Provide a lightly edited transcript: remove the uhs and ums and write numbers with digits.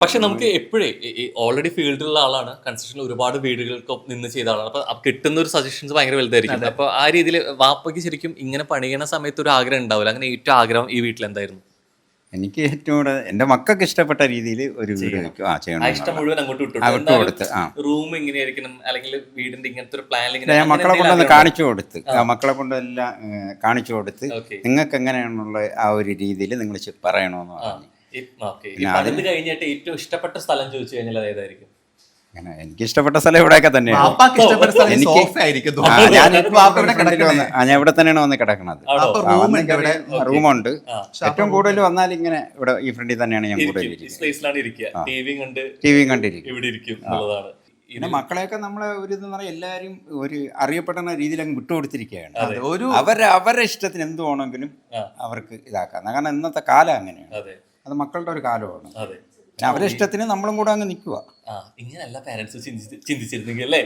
പക്ഷെ നമുക്ക് എപ്പോഴേ ഓൾറെഡി ഫീൽഡിലുള്ള ആളാണ്, കൺസ്ട്രക്ഷനിൽ ഒരുപാട് വീടുകൾക്ക് നിന്ന് ചെയ്ത ആളാണ്. അപ്പൊ കിട്ടുന്ന ഒരു സജഷൻസ് ഭയങ്കര വലുതായിരിക്കും. അപ്പൊ ആ രീതിയിൽ വാപ്പയ്ക്ക് ശരിക്കും ഇങ്ങനെ പണിയണ സമയത്ത് ഒരു ആഗ്രഹം ഉണ്ടാവില്ല. അങ്ങനെ ഏറ്റവും ആഗ്രഹം ഈ വീട്ടിൽ എന്തായിരുന്നു? എനിക്ക് ഏറ്റവും കൂടുതൽ എൻ്റെ മക്കൾക്ക് ഇഷ്ടപ്പെട്ട രീതിയിൽ ഒരു വീട് വെക്കും. ചെയ്യണം ഇഷ്ടം മുഴുവൻ അങ്ങോട്ട് വിട്ടു. വിട്ടുകൊടുത്ത്. റൂം ഇങ്ങനെയായിരിക്കണം, അല്ലെങ്കിൽ വീടിന്റെ ഇങ്ങനത്തെ ഒരു പ്ലാൻ ഞാൻ മക്കളെ കൊണ്ടൊന്ന് കാണിച്ചു കൊടുത്ത്, മക്കളെ കൊണ്ടെല്ലാം കാണിച്ചു കൊടുത്ത്, നിങ്ങൾക്ക് എങ്ങനെയാണുള്ള ആ ഒരു രീതിയിൽ നിങ്ങൾ പറയണമെന്ന് പറഞ്ഞു. അത് കഴിഞ്ഞിട്ട് ഏറ്റവും ഇഷ്ടപ്പെട്ട സ്ഥലം ചോദിച്ചു കഴിഞ്ഞാൽ ഏതായിരിക്കും? അങ്ങനെ എനിക്ക് ഇഷ്ടപ്പെട്ട സ്ഥലം ഇവിടെയൊക്കെ തന്നെയാണ്. ഞാൻ ഇവിടെ തന്നെയാണ് വന്ന് കിടക്കുന്നത്. റൂമുണ്ട്. ഏറ്റവും കൂടുതൽ വന്നാൽ ഇങ്ങനെ ഇവിടെ ഈ ഫ്രണ്ടിൽ തന്നെയാണ് ഞാൻ കൂടുതൽ ടിവിയും കണ്ടിരിക്കും. പിന്നെ മക്കളെയൊക്കെ നമ്മളെ ഒരു ഇതെന്ന് പറഞ്ഞാൽ എല്ലാവരും ഒരു അറിയപ്പെടുന്ന രീതിയിൽ അങ്ങ് വിട്ടുകൊടുത്തിരിക്കുകയാണ്. അവരുടെ ഇഷ്ടത്തിന് എന്ത് വേണമെങ്കിലും അവർക്ക് ഇതാക്കാം. കാരണം ഇന്നത്തെ കാലം അങ്ങനെയാണ്. അത് മക്കളുടെ ഒരു കാലമാണ്. അവരുടെ ഇഷ്ടത്തിന് നമ്മളും കൂടെ അങ്ങ് നിൽക്കുക. ഇങ്ങനെയല്ല പാരന്റ്സ് ചിന്തിച്ചിരുന്നെങ്കിൽ അല്ലേ?